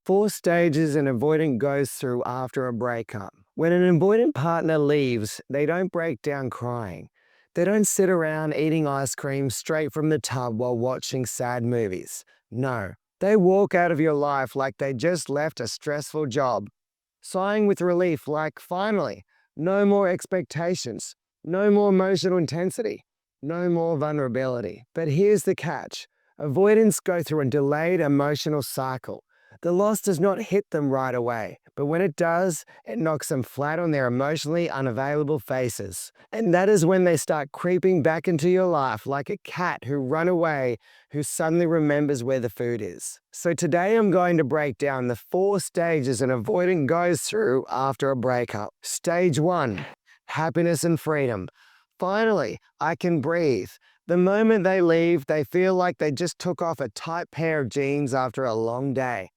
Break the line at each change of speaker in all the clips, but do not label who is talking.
Four stages an avoidant goes through after a breakup. When an avoidant partner leaves, they don't break down crying. They don't sit around eating ice cream straight from the tub while watching sad movies. No, they walk out of your life like they just left a stressful job, sighing with relief like, finally, no more expectations, no more emotional intensity, no more vulnerability. But here's the catch. Avoidants go through a delayed emotional cycle. The loss does not hit them right away, but when it does, it knocks them flat on their emotionally unavailable faces. And that is when they start creeping back into your life like a cat who ran away, who suddenly remembers where the food is. So today I'm going to break down the four stages an avoidant goes through after a breakup. Stage 1, happiness and freedom. Finally, I can breathe. The moment they leave, they feel like they just took off a tight pair of jeans after a long day.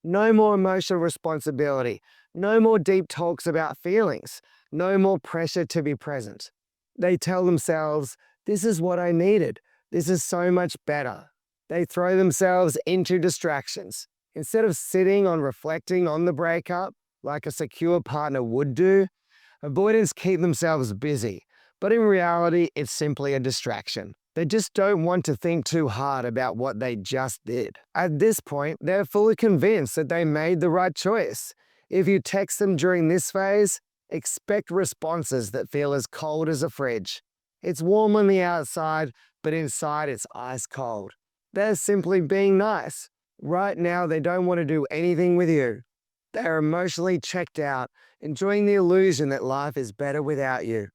No more emotional responsibility. No more deep talks about feelings. No more pressure to be present. They tell themselves, this is what I needed. This is so much better. They throw themselves into distractions. Instead of sitting on reflecting on the breakup, like a secure partner would do, avoidants keep themselves busy. But in reality, it's simply a distraction. They just don't want to think too hard about what they just did. At this point, they're fully convinced that they made the right choice. If you text them during this phase, expect responses that feel as cold as a fridge. It's warm on the outside, but inside it's ice cold. They're simply being nice. Right now, they don't want to do anything with you. They're emotionally checked out, enjoying the illusion that life is better without you.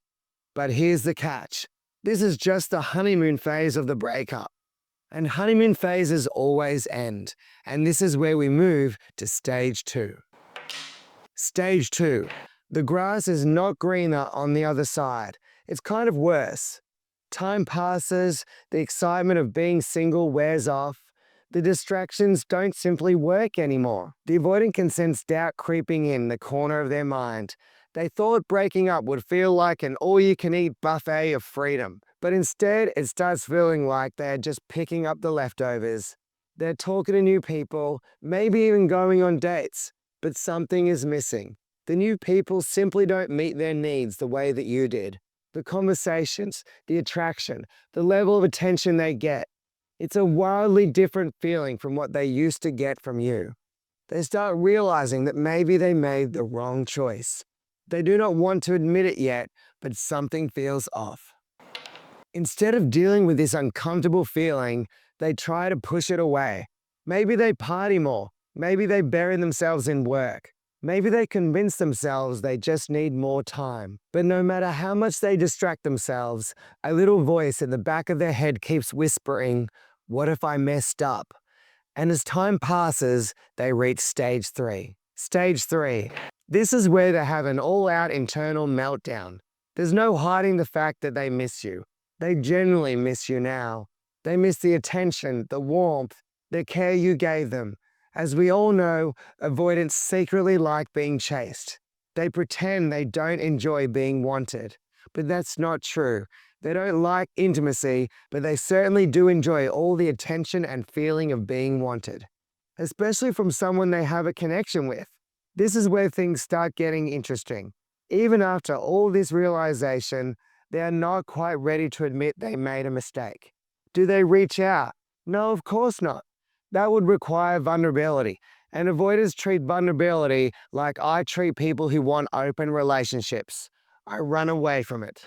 But here's the catch. This is just the honeymoon phase of the breakup. And honeymoon phases always end. And this is where we move to stage 2. Stage 2. The grass is not greener on the other side. It's kind of worse. Time passes, the excitement of being single wears off. The distractions don't simply work anymore. The avoidant can sense doubt creeping in the corner of their mind. They thought breaking up would feel like an all-you-can-eat buffet of freedom, but instead it starts feeling like they're just picking up the leftovers. They're talking to new people, maybe even going on dates, but something is missing. The new people simply don't meet their needs the way that you did. The conversations, the attraction, the level of attention they get. It's a wildly different feeling from what they used to get from you. They start realizing that maybe they made the wrong choice. They do not want to admit it yet, but something feels off. Instead of dealing with this uncomfortable feeling, they try to push it away. Maybe they party more. Maybe they bury themselves in work. Maybe they convince themselves they just need more time. But no matter how much they distract themselves, a little voice in the back of their head keeps whispering, "What if I messed up?" And as time passes, they reach stage 3. Stage 3. This is where they have an all-out internal meltdown. There's no hiding the fact that they miss you. They genuinely miss you now. They miss the attention, the warmth, the care you gave them. As we all know, avoidants secretly like being chased. They pretend they don't enjoy being wanted. But that's not true. They don't like intimacy, but they certainly do enjoy all the attention and feeling of being wanted, especially from someone they have a connection with. This is where things start getting interesting. Even after all this realization, they are not quite ready to admit they made a mistake. Do they reach out? No, of course not. That would require vulnerability, and avoiders treat vulnerability like I treat people who want open relationships. I run away from it.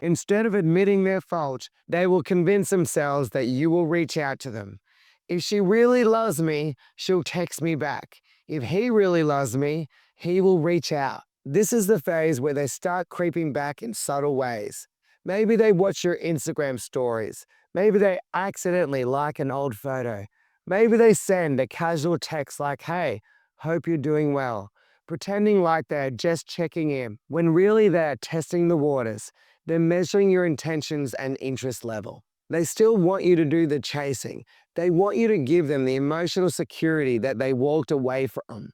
Instead of admitting their fault, they will convince themselves that you will reach out to them. If she really loves me, she'll text me back. If he really loves me, he will reach out. This is the phase where they start creeping back in subtle ways. Maybe they watch your Instagram stories. Maybe they accidentally like an old photo. Maybe they send a casual text like, "Hey, hope you're doing well," pretending like they're just checking in, when really they're testing the waters. They're measuring your intentions and interest level. They still want you to do the chasing. They want you to give them the emotional security that they walked away from.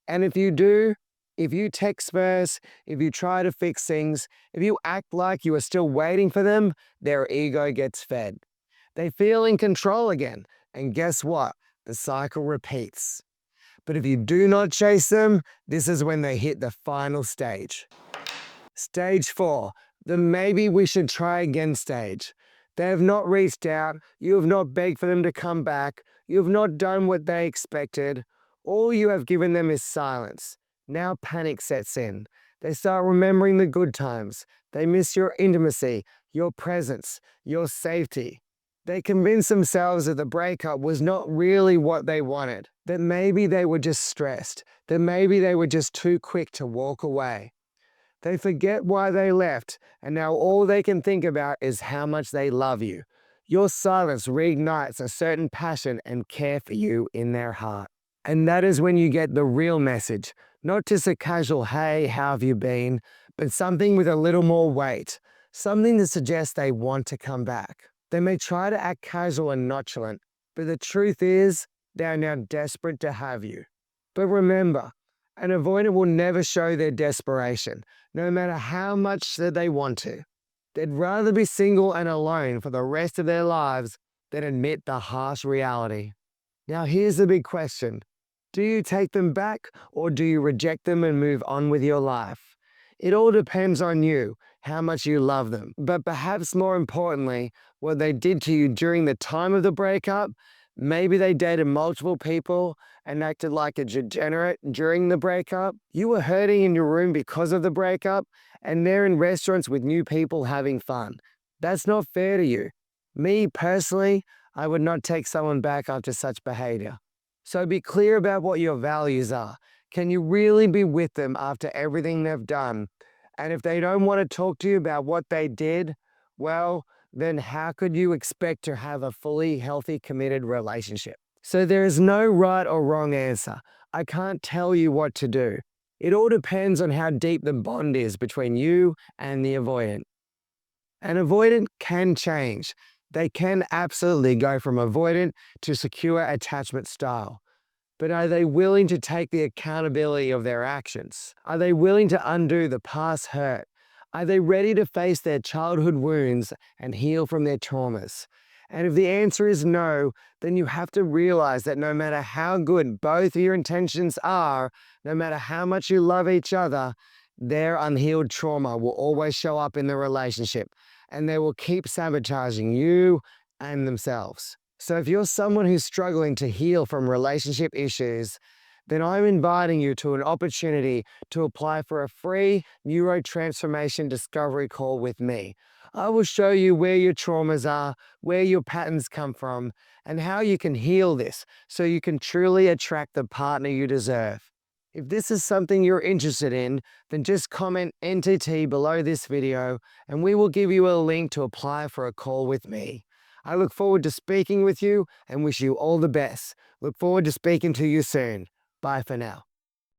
And if you do, if you text first, if you try to fix things, if you act like you are still waiting for them, their ego gets fed. They feel in control again. And guess what? The cycle repeats. But if you do not chase them, this is when they hit the final stage. Stage 4, the maybe we should try again stage. They have not reached out, you have not begged for them to come back, you have not done what they expected. All you have given them is silence. Now panic sets in. They start remembering the good times. They miss your intimacy, your presence, your safety. They convince themselves that the breakup was not really what they wanted, that maybe they were just stressed, that maybe they were just too quick to walk away. They forget why they left, and now all they can think about is how much they love you. Your silence reignites a certain passion and care for you in their heart. And that is when you get the real message, not just a casual, hey, how have you been, but something with a little more weight, something that suggests they want to come back. They may try to act casual and nonchalant, but the truth is, they are now desperate to have you. But remember, an avoidant will never show their desperation, no matter how much that they want to. They'd rather be single and alone for the rest of their lives than admit the harsh reality. Now here's the big question. Do you take them back or do you reject them and move on with your life? It all depends on you, how much you love them. But perhaps more importantly, what they did to you during the time of the breakup. Maybe they dated multiple people and acted like a degenerate during the breakup. You were hurting in your room because of the breakup, and they're in restaurants with new people having fun. That's not fair to you. Me, personally, I would not take someone back after such behavior. So be clear about what your values are. Can you really be with them after everything they've done? And if they don't want to talk to you about what they did, well, then how could you expect to have a fully healthy, committed relationship? So there is no right or wrong answer. I can't tell you what to do. It all depends on how deep the bond is between you and the avoidant. An avoidant can change. They can absolutely go from avoidant to secure attachment style. But are they willing to take the accountability of their actions? Are they willing to undo the past hurt? Are they ready to face their childhood wounds and heal from their traumas? And if the answer is no, then you have to realize that no matter how good both your intentions are, no matter how much you love each other, their unhealed trauma will always show up in the relationship, and they will keep sabotaging you and themselves. So if you're someone who's struggling to heal from relationship issues, then I'm inviting you to an opportunity to apply for a free neurotransformation discovery call with me. I will show you where your traumas are, where your patterns come from, and how you can heal this so you can truly attract the partner you deserve. If this is something you're interested in, then just comment NTT below this video and we will give you a link to apply for a call with me. I look forward to speaking with you and wish you all the best. Look forward to speaking to you soon. Bye for now.